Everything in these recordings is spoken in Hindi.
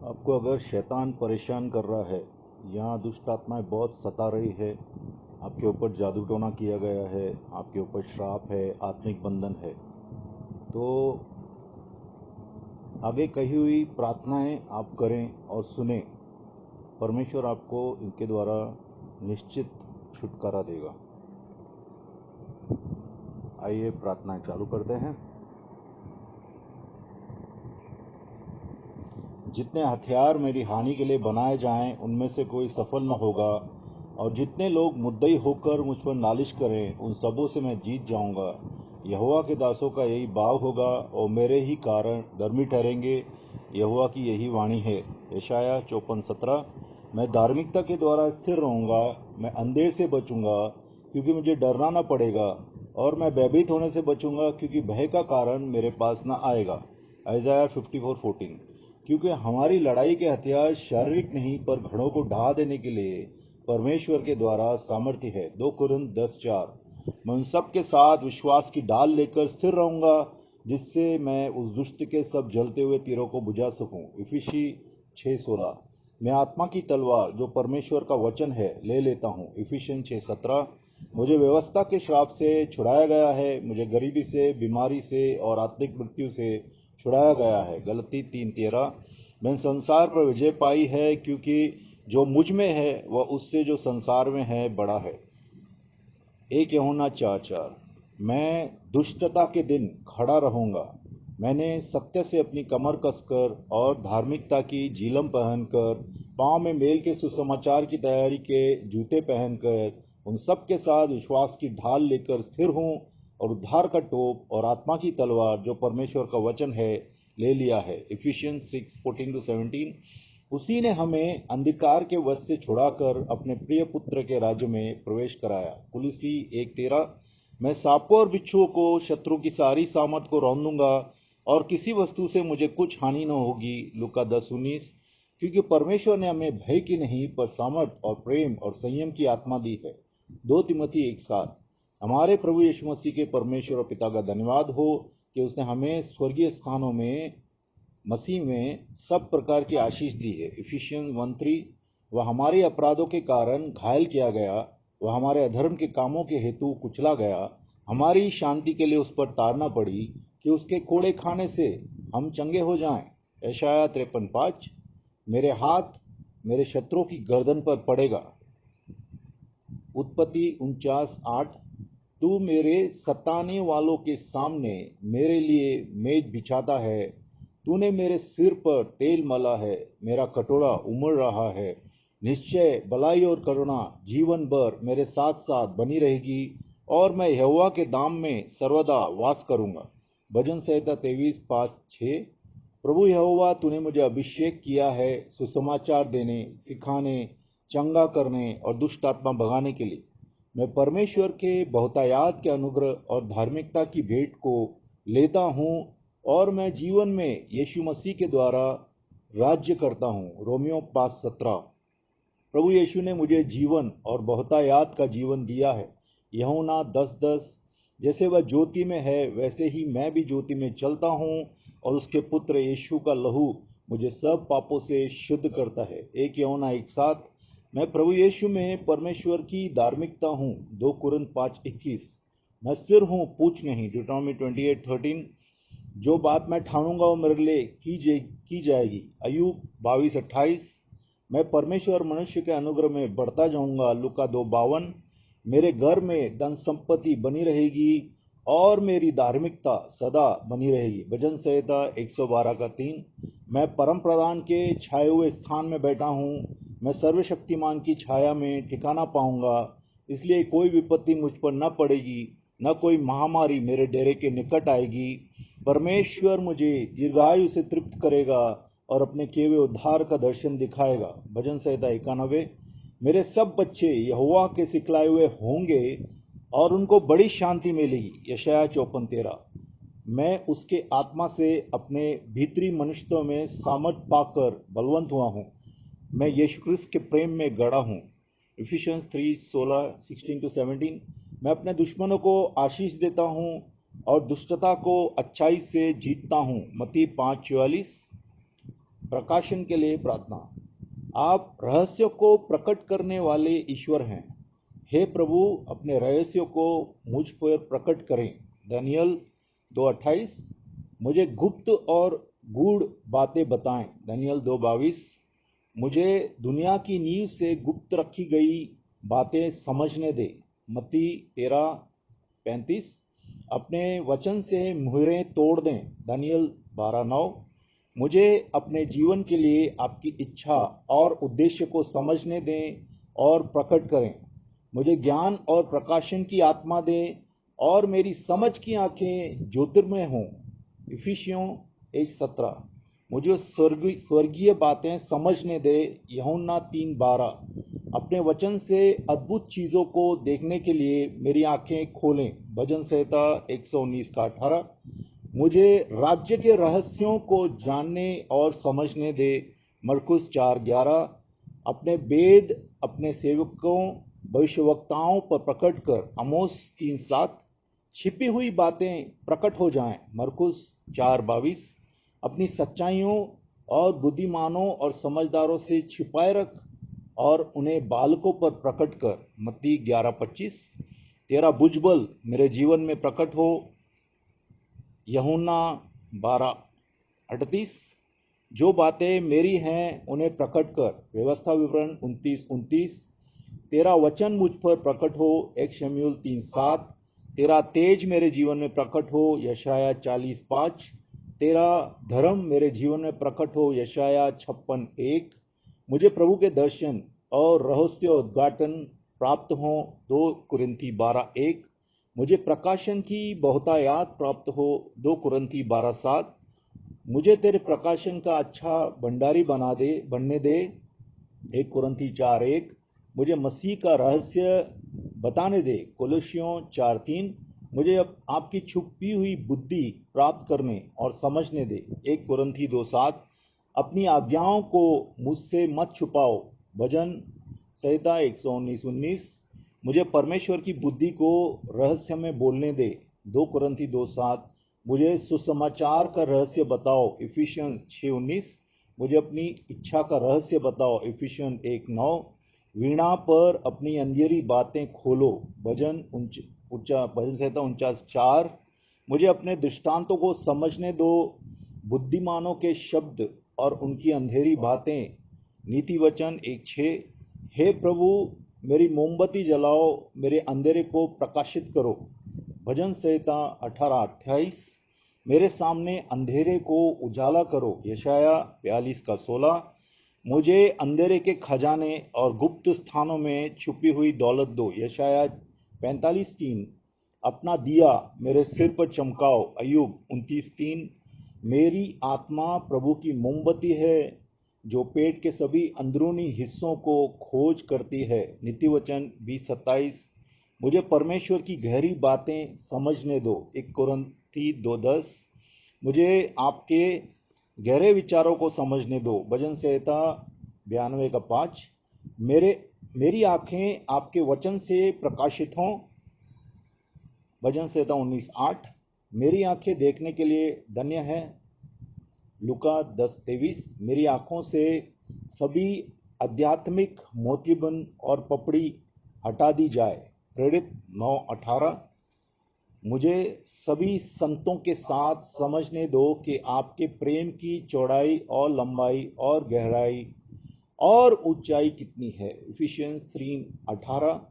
आपको अगर शैतान परेशान कर रहा है या दुष्ट आत्माएं बहुत सता रही है, आपके ऊपर जादू टोना किया गया है, आपके ऊपर श्राप है, आत्मिक बंधन है, तो आगे कही हुई प्रार्थनाएं आप करें और सुने। परमेश्वर आपको इनके द्वारा निश्चित छुटकारा देगा। आइए प्रार्थनाएं चालू करते हैं। जितने हथियार मेरी हानि के लिए बनाए जाएं उनमें से कोई सफल न होगा, और जितने लोग मुद्दई होकर मुझ पर नालिश करें उन सबों से मैं जीत जाऊंगा। यहोवा के दासों का यही भाव होगा और मेरे ही कारण धर्मी ठहरेंगे। यहोवा की यही वाणी है। यशाया 54:17। मैं धार्मिकता के द्वारा स्थिर रहूंगा, मैं अंधेर से बचूंगा क्योंकि मुझे डरना न पड़ेगा, और मैं भयभीत होने से बचूंगा क्योंकि भय का कारण मेरे पास न आएगा। Isaiah 54:14। क्योंकि हमारी लड़ाई के हथियार शारीरिक नहीं पर घड़ों को ढहा देने के लिए परमेश्वर के द्वारा सामर्थ्य है। 2 कुरिन्थ 10:4। मैं उन सब के साथ विश्वास की ढाल लेकर स्थिर रहूंगा जिससे मैं उस दुष्ट के सब जलते हुए तीरों को बुझा सकूं। इफिसी 6:16। मैं आत्मा की तलवार जो परमेश्वर का वचन है ले लेता हूं। इफिसियन 6:17। मुझे व्यवस्था के श्राप से छुड़ाया गया है, मुझे गरीबी से, बीमारी से और आत्मिक मृत्यु से छुड़ाया गया है। गलती 3:13। मैंने संसार पर विजय पाई है क्योंकि जो मुझ में है वह उससे जो संसार में है बड़ा है। 1 यूहन्ना 4:4। मैं दुष्टता के दिन खड़ा रहूंगा। मैंने सत्य से अपनी कमर कसकर और धार्मिकता की झिलम पहनकर, पाँव में मेल के सुसमाचार की तैयारी के जूते पहनकर, उन सब के साथ विश्वास की ढाल लेकर स्थिर हूँ, और उद्धार का टोप और आत्मा की तलवार जो परमेश्वर का वचन है ले लिया है। इफिशियंस 6:14-17। उसी ने हमें अंधकार के वश से छुड़ाकर अपने प्रिय पुत्र के राज्य में प्रवेश कराया। कुलुसी 1:13। मैं सांपों और बिच्छुओं को, शत्रु की सारी सामर्थ को रौंद दूंगा और किसी वस्तु से मुझे कुछ हानि न होगी। लूका 10:19। क्योंकि परमेश्वर ने हमें भय की नहीं पर सामर्थ और प्रेम और संयम की आत्मा दी है। 2 तिमोथी 1:7। हमारे प्रभु यीशु मसीह के परमेश्वर और पिता का धन्यवाद हो कि उसने हमें स्वर्गीय स्थानों में मसीह में सब प्रकार की आशीष दी है। इफिशियंस 1:3। वह हमारे अपराधों के कारण घायल किया गया, वह हमारे अधर्म के कामों के हेतु कुचला गया, हमारी शांति के लिए उस पर ताड़ना पड़ी कि उसके कोड़े खाने से हम चंगे हो जाएं। यशाया 53:5। मेरे हाथ मेरे शत्रुओं की गर्दन पर पड़ेगा। उत्पत्ति 49:8। तू मेरे सताने वालों के सामने मेरे लिए मेज बिछाता है, तूने मेरे सिर पर तेल मला है, मेरा कटोरा उमड़ रहा है। निश्चय भलाई और करुणा जीवन भर मेरे साथ साथ बनी रहेगी, और मैं यहोवा के धाम में सर्वदा वास करूंगा। भजन संहिता 23:5-6। प्रभु यहोवा, तूने मुझे अभिषेक किया है सुसमाचार देने, सिखाने, चंगा करने और दुष्ट आत्मा भगाने के लिए। मैं परमेश्वर के बहुतायात के अनुग्रह और धार्मिकता की भेंट को लेता हूँ, और मैं जीवन में यीशु मसीह के द्वारा राज्य करता हूँ। रोमियो 5:17। प्रभु यीशु ने मुझे जीवन और बहुतायात का जीवन दिया है। यूहन्ना 10:10। जैसे वह ज्योति में है वैसे ही मैं भी ज्योति में चलता हूँ, और उसके पुत्र यीशु का लहू मुझे सब पापों से शुद्ध करता है। 1 यूहन्ना 1:7। मैं प्रभु यीशु में परमेश्वर की धार्मिकता हूँ। 2 कुरिन्थ 5:21। मैं सिर हूँ, पूछ नहीं। ड्यूटोनॉमी 28:13। जो बात मैं ठानूंगा वो मेरे लिए की जाएगी। अय्यूब 22:28। मैं परमेश्वर और मनुष्य के अनुग्रह में बढ़ता जाऊंगा। लूका 2:52। मेरे घर में धन संपत्ति बनी रहेगी और मेरी धार्मिकता सदा बनी रहेगी। भजन संहिता 112:3। मैं परम प्रधान के छाए हुए स्थान में बैठा हूँ, मैं सर्वशक्तिमान की छाया में ठिकाना पाऊंगा, इसलिए कोई विपत्ति मुझ पर न पड़ेगी, न कोई महामारी मेरे डेरे के निकट आएगी। परमेश्वर मुझे दीर्घायु से तृप्त करेगा और अपने किए हुए उद्धार का दर्शन दिखाएगा। भजन संहिता 91। मेरे सब बच्चे यहोवा के सिखलाए हुए होंगे और उनको बड़ी शांति मिलेगी। यशाया 54:13। मैं उसके आत्मा से अपने भीतरी मनुष्यों में सामर्थ पाकर बलवंत हुआ हूँ। मैं यीशु क्रिस्त के प्रेम में गड़ा हूँ। इफिशियंस 3:16-17। मैं अपने दुश्मनों को आशीष देता हूँ और दुष्टता को अच्छाई से जीतता हूँ। मत्ती 5:44। प्रकाशन के लिए प्रार्थना। आप रहस्य को प्रकट करने वाले ईश्वर हैं। हे प्रभु, अपने रहस्यों को मुझ पर प्रकट करें। दानियल 2:28। मुझे गुप्त और गूढ़ बातें बताएं। दानियल 2:22। मुझे दुनिया की नींव से गुप्त रखी गई बातें समझने दे। मत्ती 13:35। अपने वचन से मुहरें तोड़ दें। दानियल 12:9। मुझे अपने जीवन के लिए आपकी इच्छा और उद्देश्य को समझने दें और प्रकट करें। मुझे ज्ञान और प्रकाशन की आत्मा दें और मेरी समझ की आंखें ज्योतिर्मय हों। इफिसियों 1:17। मुझे स्वर्गीय बातें समझने दे। यूहन्ना 3:12। अपने वचन से अद्भुत चीज़ों को देखने के लिए मेरी आंखें खोलें। भजन संहिता 119:18। मुझे राज्य के रहस्यों को जानने और समझने दे। मरकुस 4:11। अपने वेद अपने सेवकों भविष्यवक्ताओं पर प्रकट कर। आमोस 3:7। छिपी हुई बातें प्रकट हो जाएं। मरकुस 4:22। अपनी सच्चाइयों और बुद्धिमानों और समझदारों से छिपाए रख और उन्हें बालकों पर प्रकट कर। मत्ती 11:25। तेरा भुजबल मेरे जीवन में प्रकट हो। यूहन्ना 12:38। जो बातें मेरी हैं उन्हें प्रकट कर। व्यवस्था विवरण 29:29। तेरा वचन मुझ पर प्रकट हो। 1 शमूएल 3:7। तेरा तेज मेरे जीवन में प्रकट हो। यशाया 40:5। तेरा धर्म मेरे जीवन में प्रकट हो। यशाया 56:1। मुझे प्रभु के दर्शन और रहस्योद्घाटन प्राप्त हो। 2 कुरिन्थी 12:1। मुझे प्रकाशन की बहुतायात प्राप्त हो। 2 कुरिन्थी 12:7। मुझे तेरे प्रकाशन का अच्छा भंडारी बनने दे। 1 कुरिन्थी 4:1। मुझे मसीह का रहस्य बताने दे। कोलोसियों 4:3। मुझे आपकी छुपी हुई बुद्धि प्राप्त करने और समझने दे। 1 कुरिन्थी 2:7। अपनी आज्ञाओं को मुझसे मत छुपाओ। भजन संहिता 119:19। मुझे परमेश्वर की बुद्धि को रहस्य में बोलने दे। 2 कुरिन्थी 2:7। मुझे सुसमाचार का रहस्य बताओ। इफिसियन 6:19। मुझे अपनी इच्छा का रहस्य बताओ। इफिसियन 1:9। वीणा पर अपनी अंधेरी बातें खोलो। भजन संहिता 49:4। मुझे अपने दृष्टांतों को समझने दो। बुद्धिमानों के शब्द और उनकी अंधेरी बातें। नीति वचन 1:6। हे प्रभु, मेरी मोमबत्ती जलाओ, मेरे अंधेरे को प्रकाशित करो। भजन संहिता 18:28। मेरे सामने अंधेरे को उजाला करो। यशाया 42:16। मुझे अंधेरे के खजाने और गुप्त स्थानों में छुपी हुई दौलत दो। यशाया 45:3। अपना दिया मेरे सिर पर चमकाओ। अय्यूब 29:3। मेरी आत्मा प्रभु की मोमबत्ती है जो पेट के सभी अंदरूनी हिस्सों को खोज करती है। नीति वचन 20:27। मुझे परमेश्वर की गहरी बातें समझने दो। 1 कुरिन्थी 2:10। मुझे आपके गहरे विचारों को समझने दो। भजन संहिता 92:5। मेरी आंखें आपके वचन से प्रकाशित हों। भजन संहिता 19:8। मेरी आंखें देखने के लिए धन्य है। लूका 10:23। मेरी आंखों से सभी आध्यात्मिक मोतीबंद और पपड़ी हटा दी जाए। प्रेरित 9:18। मुझे सभी संतों के साथ समझने दो कि आपके प्रेम की चौड़ाई और लंबाई और गहराई और ऊंचाई कितनी है। इफिशियंस 3:18।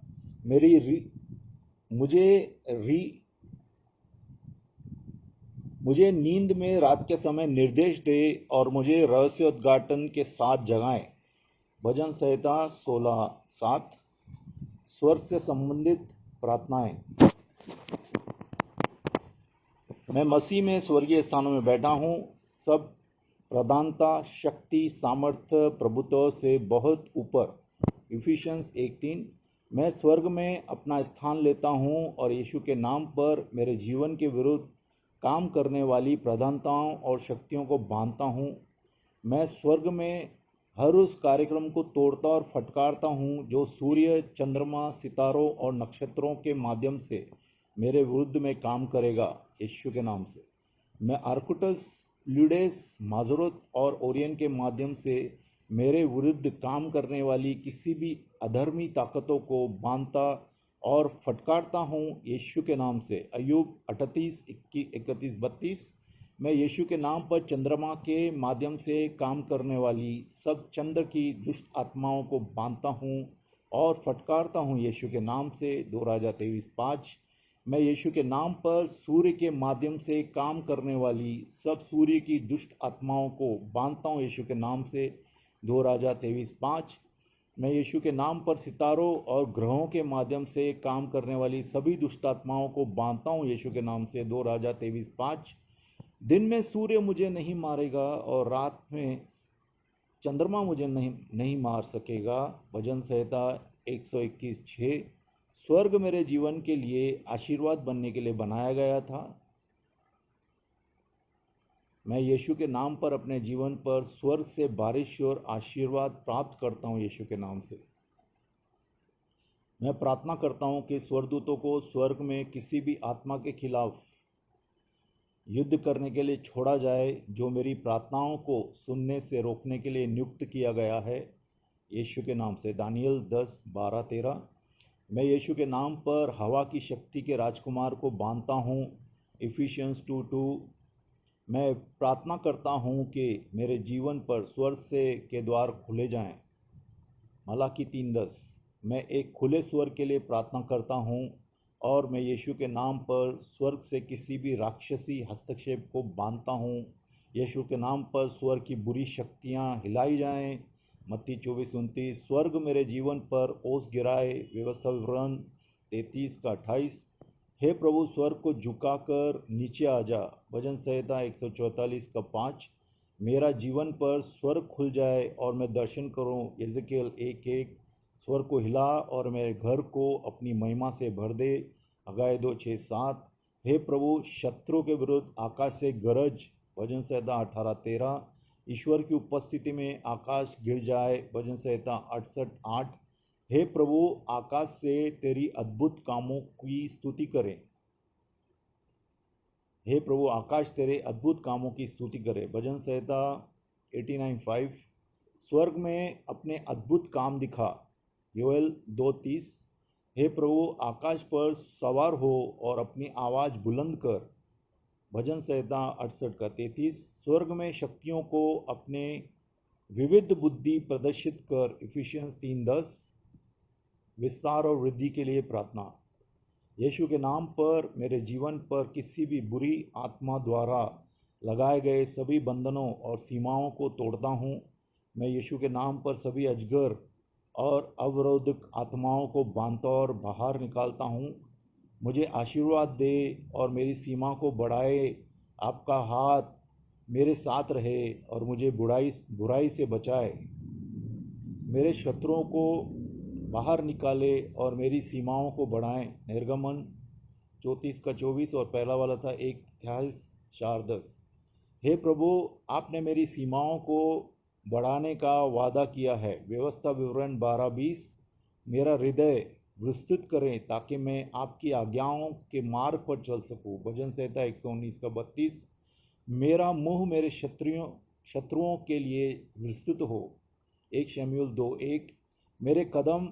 मुझे नींद में रात के समय निर्देश दे और मुझे रहस्योद्घाटन के साथ जगाएं। भजन संहिता 16:7। स्वर्ग से संबंधित प्रार्थनाएं। मैं मसीह में स्वर्गीय स्थानों में बैठा हूँ। सब प्रधानता, शक्ति, सामर्थ्य, प्रभुत्व से बहुत ऊपर। इफिशियंस 1:3। मैं स्वर्ग में अपना स्थान लेता हूँ और यीशु के नाम पर मेरे जीवन के विरुद्ध काम करने वाली प्रधानताओं और शक्तियों को बांधता हूँ। मैं स्वर्ग में हर उस कार्यक्रम को तोड़ता और फटकारता हूँ जो सूर्य, चंद्रमा, सितारों और नक्षत्रों के माध्यम से मेरे विरुद्ध में काम करेगा। यीशु के नाम से मैं आर्कुटस ल्यूडेस, माजरोत और ओरियन के माध्यम से मेरे विरुद्ध काम करने वाली किसी भी अधर्मी ताकतों को बांधता और फटकारता हूँ यीशु के नाम से। अय्यूब 38, 31, 32। मैं यीशु के नाम पर चंद्रमा के माध्यम से काम करने वाली सब चंद्र की दुष्ट आत्माओं को बांधता हूँ और फटकारता हूँ यीशु के नाम से। 2 राजा 23:5। मैं यीशु के नाम पर सूर्य के माध्यम से काम करने वाली सब सूर्य की दुष्ट आत्माओं को बांधता हूँ यीशु के नाम से। 2 राजा 23:5। मैं यीशु के नाम पर सितारों और ग्रहों के माध्यम से काम करने वाली सभी दुष्ट आत्माओं को बांधता हूँ यीशु के नाम से। 2 राजा 23:5। दिन में सूर्य मुझे नहीं मारेगा और रात में चंद्रमा मुझे नहीं मार सकेगा। भजन संहिता 121:6। स्वर्ग मेरे जीवन के लिए आशीर्वाद बनने के लिए बनाया गया था। मैं यीशु के नाम पर अपने जीवन पर स्वर्ग से बारिश और आशीर्वाद प्राप्त करता हूँ यीशु के नाम से। मैं प्रार्थना करता हूँ कि स्वर्गदूतों को स्वर्ग में किसी भी आत्मा के खिलाफ युद्ध करने के लिए छोड़ा जाए जो मेरी प्रार्थनाओं को सुनने से रोकने के लिए नियुक्त किया गया है यीशु के नाम से। दानियल 10:12-13। मैं यीशु के नाम पर हवा की शक्ति के राजकुमार को बांधता हूँ। इफिशियंस 2:2। मैं प्रार्थना करता हूँ कि मेरे जीवन पर स्वर्ग से के द्वार खुले जाएं। मलाकी 3:10। मैं एक खुले स्वर्ग के लिए प्रार्थना करता हूँ और मैं यीशु के नाम पर स्वर्ग से किसी भी राक्षसी हस्तक्षेप को बांधता हूँ। यीशु के नाम पर स्वर्ग की बुरी शक्तियाँ हिलाई जाएं। मत्ती 24:29। स्वर्ग मेरे जीवन पर ओस गिराए। व्यवस्था विवरण 33:28। हे प्रभु, स्वर्ग को झुकाकर नीचे आ जा। भजन संहिता 144:5। मेरा जीवन पर स्वर्ग खुल जाए और मैं दर्शन करूं। यजेकिएल 1:1। स्वर्ग को हिला और मेरे घर को अपनी महिमा से भर दे। हगाई 2:6-7। हे प्रभु, शत्रु के विरुद्ध आकाश से गरज। भजन संहिता 18:13। ईश्वर की उपस्थिति में आकाश गिर जाए। भजन संहिता 68:8। हे प्रभु, आकाश से तेरी अद्भुत कामों की स्तुति करें। हे प्रभु, आकाश तेरे अद्भुत कामों की स्तुति करे। भजन संहिता 89:5। स्वर्ग में अपने अद्भुत काम दिखा। योएल 2:30। हे प्रभु, आकाश पर सवार हो और अपनी आवाज़ बुलंद कर। भजन संहिता 68:33। स्वर्ग में शक्तियों को अपने विविध बुद्धि प्रदर्शित कर। इफिशियंस 3:10। विस्तार और वृद्धि के लिए प्रार्थना। यीशु के नाम पर मेरे जीवन पर किसी भी बुरी आत्मा द्वारा लगाए गए सभी बंधनों और सीमाओं को तोड़ता हूँ। मैं यीशु के नाम पर सभी अजगर और अवरोधक आत्माओं को बांधता और बाहर निकालता हूँ। मुझे आशीर्वाद दे और मेरी सीमा को बढ़ाए। आपका हाथ मेरे साथ रहे और मुझे बुराई से बचाए। मेरे शत्रुओं को बाहर निकाले और मेरी सीमाओं को बढ़ाएं। निर्गमन 34:24 और पहला वाला था 1:4-10। हे प्रभु, आपने मेरी सीमाओं को बढ़ाने का वादा किया है। व्यवस्था विवरण 12:20। मेरा हृदय विस्तृत करें ताकि मैं आपकी आज्ञाओं के मार्ग पर चल सकूं। भजन संहिता 119:32। मेरा मुंह मेरे शत्रुओं के लिए विस्तृत हो। 1 शमूएल 2:1। मेरे कदम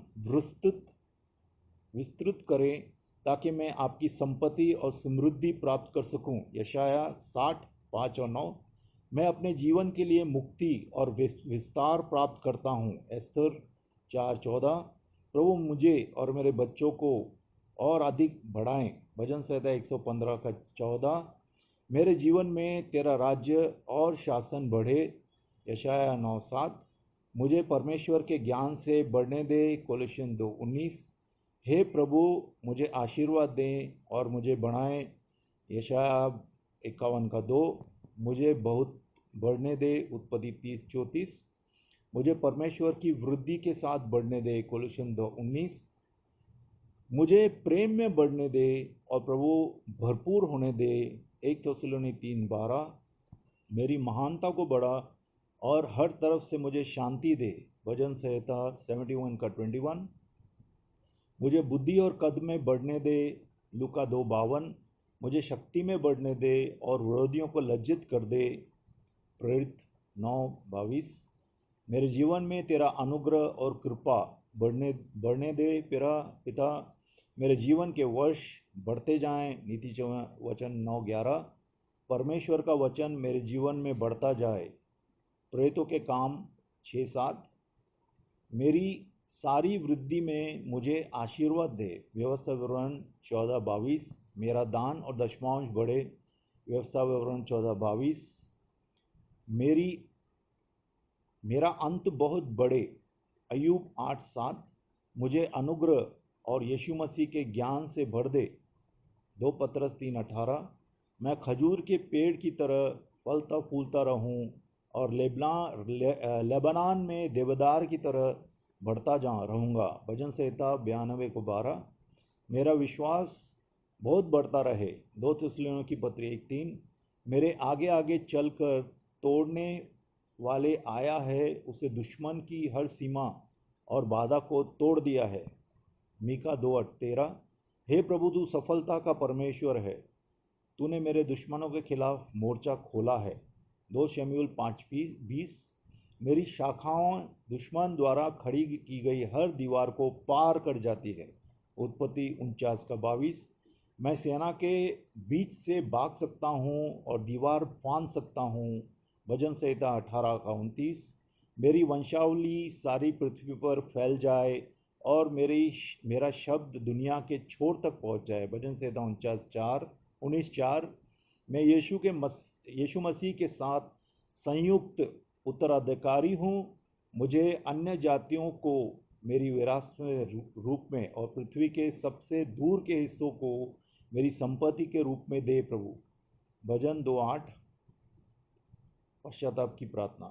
विस्तृत करें ताकि मैं आपकी संपत्ति और समृद्धि प्राप्त कर सकूं। यशाया 60:5-9। मैं अपने जीवन के लिए मुक्ति और विस्तार प्राप्त करता हूं। एस्तर 4:14। प्रभु, मुझे और मेरे बच्चों को और अधिक बढ़ाएं। भजन संहिता 115:14। मेरे जीवन में तेरा राज्य और शासन बढ़े। यशाया 9:7। मुझे परमेश्वर के ज्ञान से बढ़ने दे। कोलोसियन 2:19। हे प्रभु, मुझे आशीर्वाद दें और मुझे बढ़ाएं। यशाया 51:2। मुझे बहुत बढ़ने दे। उत्पत्ति 30:34। मुझे परमेश्वर की वृद्धि के साथ बढ़ने दे। कोलोसियन 2:19। मुझे प्रेम में बढ़ने दे और प्रभु भरपूर होने दे। 1 थिस्सलुनी 3:12। मेरी महानता को बढ़ा और हर तरफ से मुझे शांति दे। भजन संहिता 71:21। मुझे बुद्धि और कद में बढ़ने दे। लूका 2:52। मुझे शक्ति में बढ़ने दे और विरोधियों को लज्जित कर दे। प्रेरित 9:22। मेरे जीवन में तेरा अनुग्रह और कृपा बढ़ने दे पिता। मेरे जीवन के वर्ष बढ़ते जाएं। नीति वचन 9:11। परमेश्वर का वचन मेरे जीवन में बढ़ता जाए। प्रेरितों के काम 6:7। मेरी सारी वृद्धि में मुझे आशीर्वाद दे। व्यवस्था विवरण 14:22। मेरा दान और दशमांश बढ़े। व्यवस्था विवरण 14:22। मेरा अंत बहुत बड़े। अय्यूब 8:7। मुझे अनुग्रह और यीशु मसीह के ज्ञान से भर दे। 2 पतरस 3:18। मैं खजूर के पेड़ की तरह फलता फूलता रहूं और लेबनान में देवदार की तरह बढ़ता रहूंगा। भजन संहिता 92:12। मेरा विश्वास बहुत बढ़ता रहे। 2 थिस्सलुनीकी पत्री 1:3। मेरे आगे आगे चलकर तोड़ने वाले आया है, उसे दुश्मन की हर सीमा और बाधा को तोड़ दिया है। मीका 2:13। हे प्रभु, तू सफलता का परमेश्वर है। तूने मेरे दुश्मनों के खिलाफ मोर्चा खोला है। 2 शमूएल 5:20। मेरी शाखाओं दुश्मन द्वारा खड़ी की गई हर दीवार को पार कर जाती है। उत्पत्ति 49:22। मैं सेना के बीच से भाग सकता हूँ और दीवार फांद सकता हूँ। भजन संहिता 18:29। मेरी वंशावली सारी पृथ्वी पर फैल जाए और मेरा शब्द दुनिया के छोर तक पहुँच जाए। भजन संहिता 19:4। मैं यीशु मसीह के साथ संयुक्त उत्तराधिकारी हूँ। मुझे अन्य जातियों को मेरी विरासत में रूप में और पृथ्वी के सबसे दूर के हिस्सों को मेरी संपत्ति के रूप में दे प्रभु। भजन 2:8। पश्चाताप की प्रार्थना।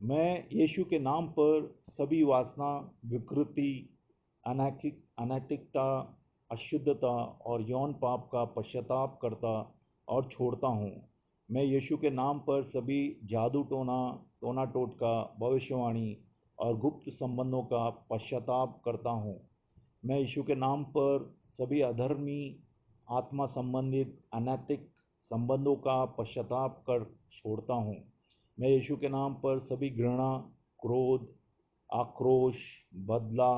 मैं यीशु के नाम पर सभी वासना, विकृति, अनैतिकता, अशुद्धता और यौन पाप का पश्चाताप करता और छोड़ता हूँ। मैं यीशु के नाम पर सभी जादू टोना टोटका, भविष्यवाणी और गुप्त संबंधों का पश्चाताप करता हूँ। मैं यीशु के नाम पर सभी अधर्मी, आत्मा संबंधित, अनैतिक संबंधों का पश्चाताप कर छोड़ता हूँ। मैं यीशु के नाम पर सभी घृणा, क्रोध, आक्रोश, बदला,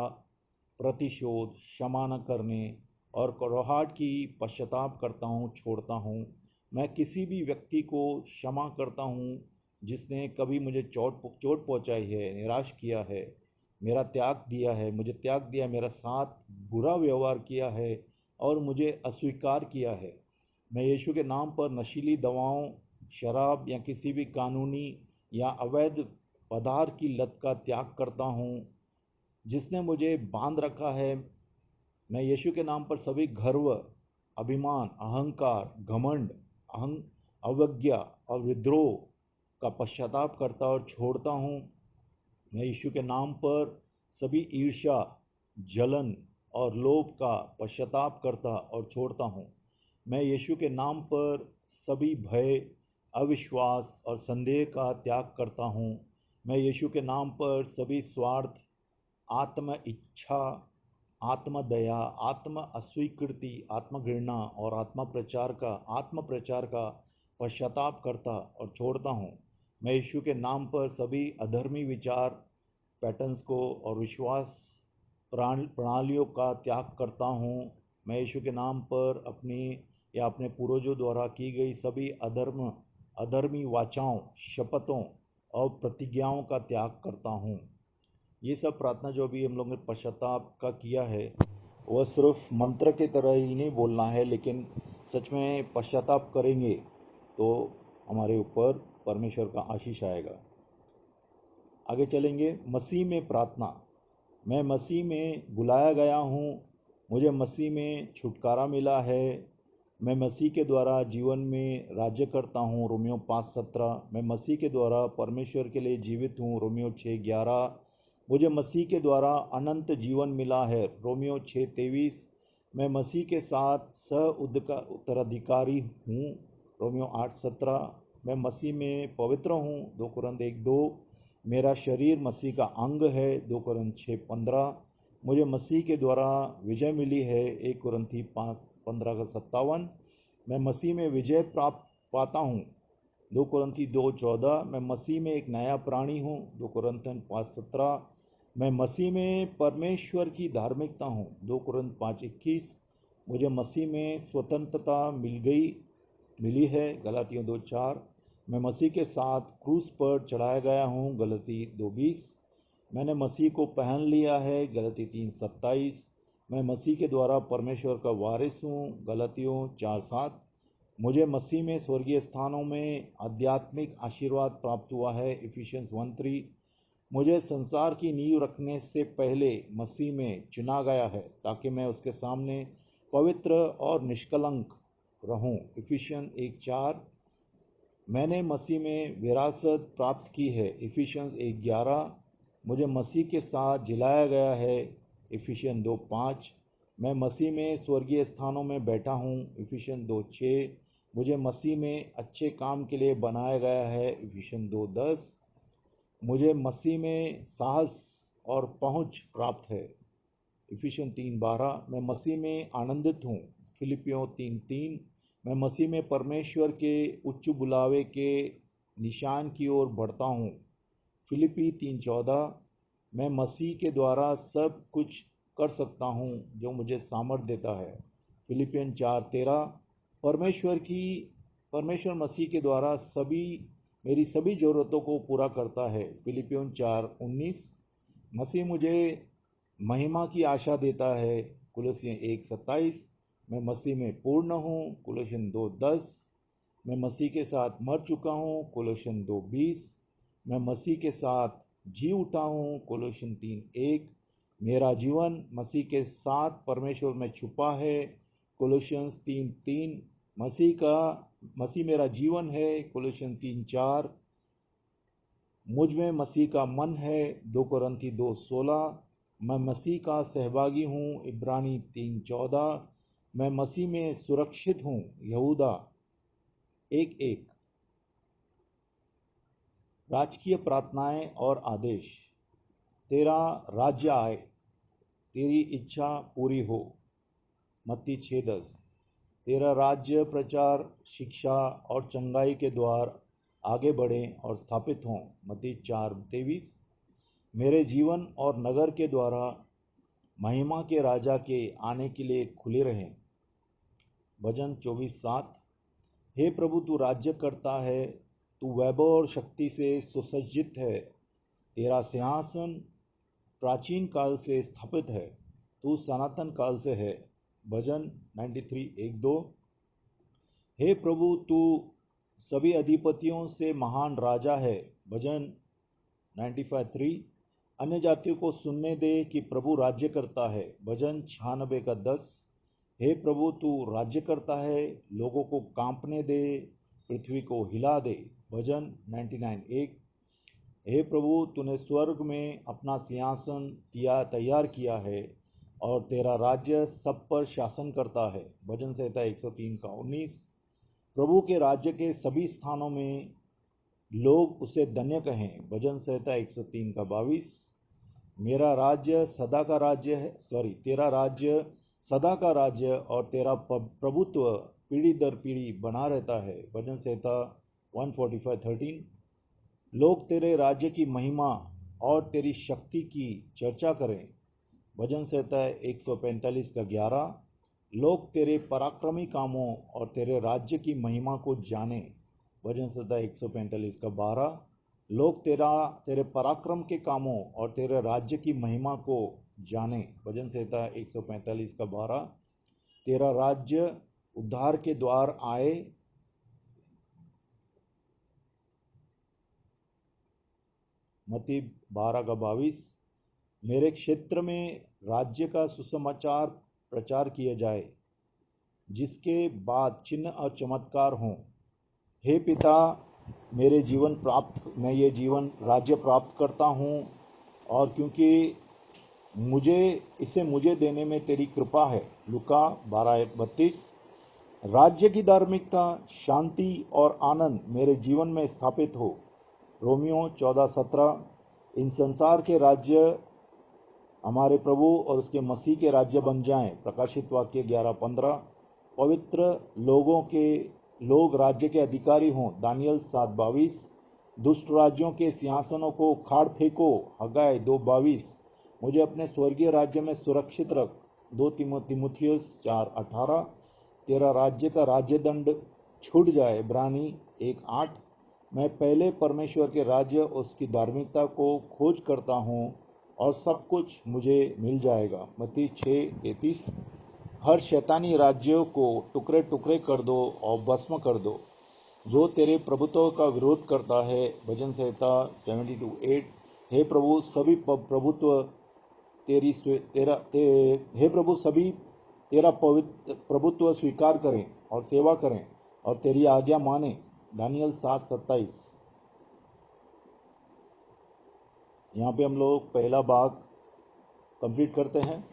प्रतिशोध, क्षमा न करने और कड़वाहट की पश्चाताप करता हूँ, छोड़ता हूँ। मैं किसी भी व्यक्ति को क्षमा करता हूँ जिसने कभी मुझे चोट पहुँचाई है, निराश किया है, मुझे त्याग दिया, मेरा साथ बुरा व्यवहार किया है और मुझे अस्वीकार किया है। मैं यीशु के नाम पर नशीली दवाओं, शराब या किसी भी कानूनी या अवैध पदार्थ की लत का त्याग करता हूँ जिसने मुझे बांध रखा है। मैं यीशु के नाम पर सभी गर्व, अभिमान, अहंकार, घमंड, अवज्ञा और विद्रोह का पश्चाताप करता और छोड़ता हूँ। मैं यीशु के नाम पर सभी ईर्ष्या, जलन और लोभ का पश्चाताप करता और छोड़ता हूँ। मैं यीशु के नाम पर सभी भय, अविश्वास और संदेह का त्याग करता हूँ। मैं यीशु के नाम पर सभी स्वार्थ, आत्म इच्छा, आत्मदया, आत्म अस्वीकृति, आत्मघृणा और आत्म प्रचार का पश्चाताप करता और छोड़ता हूँ। मैं यीशु के नाम पर सभी अधर्मी विचार, पैटर्न्स को और विश्वास प्रणालियों का त्याग करता हूँ। मैं यीशु के नाम पर अपने पूर्वजों द्वारा की गई सभी अधर्मी वाचाओं, शपथों और प्रतिज्ञाओं का त्याग करता हूँ। ये सब प्रार्थना जो भी हम लोगों ने पश्चाताप का किया है, वह सिर्फ मंत्र की तरह ही नहीं बोलना है, लेकिन सच में पश्चाताप करेंगे तो हमारे ऊपर परमेश्वर का आशीष आएगा। आगे चलेंगे। मसीह में प्रार्थना। मैं मसीह में बुलाया गया हूँ, मुझे मसीह में छुटकारा मिला है, मैं मसीह के द्वारा जीवन में राज्य करता हूँ। रोमियो 5:17। मैं मसीह के द्वारा परमेश्वर के लिए जीवित हूँ। रोमियो 6:11। मुझे मसीह के द्वारा अनंत जीवन मिला है। रोमियो 6:23। मैं मसीह के साथ उत्तराधिकारी हूँ। रोमियो 8:17। मैं मसीह में पवित्र हूँ। 2 कुरिन्थियों 1:2। मेरा शरीर मसीह का अंग है। 2 कुरिन्थियों 6:15। मुझे मसीह के द्वारा विजय मिली है। 1 कुरिन्थियों 5:15-57। मैं मसीह में विजय पाता हूँ। 2 कुरिन्थी 2:14 मैं मसीह में एक नया प्राणी हूँ। 2 कुरिन्थियन 5:17 मैं मसीह में परमेश्वर की धार्मिकता हूँ। 2 कुरिन्थ 5:21 मुझे मसीह में स्वतंत्रता मिली है। गलातियों 2:4 मैं मसीह के साथ क्रूस पर चढ़ाया गया हूँ। गलती 2:20 मैंने मसीह को पहन लिया है। गलती 3:27 मैं मसीह के द्वारा परमेश्वर का वारिस हूँ। गलतियों 4:7 मुझे मसीह में स्वर्गीय स्थानों में आध्यात्मिक आशीर्वाद प्राप्त हुआ है। इफिशियंस 1:3 मुझे संसार की नींव रखने से पहले मसीह में चुना गया है ताकि मैं उसके सामने पवित्र और निष्कलंक रहूं। इफिशियंस 1:4 मैंने मसीह में विरासत प्राप्त की है। इफिशियंस 1:11 मुझे मसीह के साथ जिलाया गया है। इफिशियंस 2:5 मैं मसीह में स्वर्गीय स्थानों में बैठा हूँ। इफिशियंस 2:6 मुझे मसीह में अच्छे काम के लिए बनाया गया है। इफिशियंस 2:10 मुझे मसीह में साहस और पहुँच प्राप्त है। इफिशियंस 3:12 मैं मसीह में आनंदित हूँ। फिलिपियों 3:3 मैं मसीह में परमेश्वर के उच्च बुलावे के निशान की ओर बढ़ता हूँ। फिलिपी 3:14 मैं मसीह के द्वारा सब कुछ कर सकता हूँ जो मुझे सामर्थ देता है। फिलिपियन 4:13 परमेश्वर मसीह के द्वारा मेरी सभी ज़रूरतों को पूरा करता है। फिलिपियन 4:19 मसीह मुझे महिमा की आशा देता है। कुलोसियन 1:27 मैं मसीह में पूर्ण हूँ। कुलोसियन 2:10 मैं मसीह के साथ मर चुका हूँ। कुलोसियन 2:20 मैं मसीह के साथ जी उठा हूँ। कुलोसियन 3:1 मेरा जीवन मसीह के साथ परमेश्वर में छुपा है। कुलोसियंस 3:3 मसीह मेरा जीवन है। कुलोसियन 3:4 मुझ में मसीह का मन है। 2 कुरिन्थी 2:16 मैं मसीह का सहभागी हूँ। इब्रानी 3:14 मैं मसीह में सुरक्षित हूँ। यहूदा 1:1 राजकीय प्रार्थनाएं और आदेश। तेरा राज्य आए, तेरी इच्छा पूरी हो। मत्ती 6:10 तेरा राज्य प्रचार शिक्षा और चंगाई के द्वार आगे बढ़ें और स्थापित हों। मत्ती 4:23 मेरे जीवन और नगर के द्वारा महिमा के राजा के आने के लिए खुले रहें। भजन 24:7 हे प्रभु तू राज्य करता है, तू वैभव और शक्ति से सुसज्जित है। तेरा सिंहासन प्राचीन काल से स्थापित है, तू सनातन काल से है। भजन 93:1-2 हे प्रभु तू सभी अधिपतियों से महान राजा है। भजन 95:3 अन्य जातियों को सुनने दे कि प्रभु राज्य करता है। भजन 96:10 हे प्रभु तू राज्य करता है, लोगों को कांपने दे, पृथ्वी को हिला दे। भजन 99:1 हे प्रभु तूने स्वर्ग में अपना सिंहासन तैयार किया है और तेरा राज्य सब पर शासन करता है। भजन संहिता 103:19 प्रभु के राज्य के सभी स्थानों में लोग उसे धन्य कहें। भजन संहिता 103:22 मेरा राज्य सदा का राज्य है तेरा राज्य सदा का राज्य और तेरा प्रभुत्व पीढ़ी दर पीढ़ी बना रहता है। भजन संहिता 145:13 लोग तेरे राज्य की महिमा और तेरी शक्ति की चर्चा करें। भजन संहिता 145:11 लोग तेरे पराक्रमी कामों और तेरे राज्य की महिमा को जाने। भजन संहिता 145:12 लोग तेरे पराक्रम के कामों और तेरे राज्य की महिमा को जाने। भजन संहिता 145:12 तेरा राज्य उद्धार के द्वार आए। मत्ती 12:22 मेरे क्षेत्र में राज्य का सुसमाचार प्रचार किया जाए, जिसके बाद चिन्ह और चमत्कार हों। हे पिता मैं ये जीवन राज्य प्राप्त करता हूँ और क्योंकि मुझे देने में तेरी कृपा है। लूका 12:32 राज्य की धार्मिकता शांति और आनंद मेरे जीवन में स्थापित हो। रोमियो 14:17 इन संसार के राज्य हमारे प्रभु और उसके मसीह के राज्य बन जाएं। प्रकाशित वाक्य 11:15 पवित्र लोगों के लोग राज्य के अधिकारी हों। दानियल 7:22। दुष्ट राज्यों के सिंहासनों को उखाड़ फेंको। हगाय 2:22। मुझे अपने स्वर्गीय राज्य में सुरक्षित रख। 2 तीमुथियुस 4:18। तेरा राज्य का राज्य दंड छूट जाए। इब्रानी 1:8। मैं पहले परमेश्वर के राज्य उसकी धार्मिकता को खोज करता हूँ और सब कुछ मुझे मिल जाएगा। मत्ती 6:33। हर शैतानी राज्यों को टुकड़े टुकड़े कर दो और भस्म कर दो जो तेरे प्रभुत्व का विरोध करता है। भजन संहिता 72:8। हे प्रभु सभी प्रभुत्व तेरी हे प्रभु सभी तेरा पवित्र प्रभुत्व स्वीकार करें और सेवा करें और तेरी आज्ञा माने। दानियल 7:27। यहाँ पे हम लोग पहला भाग कंप्लीट करते हैं।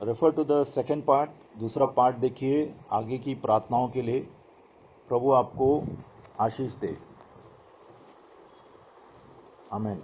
Refer to the second part. दूसरा पार्ट देखिए आगे की प्रार्थनाओं के लिए। प्रभु आपको आशीष दे। आमीन।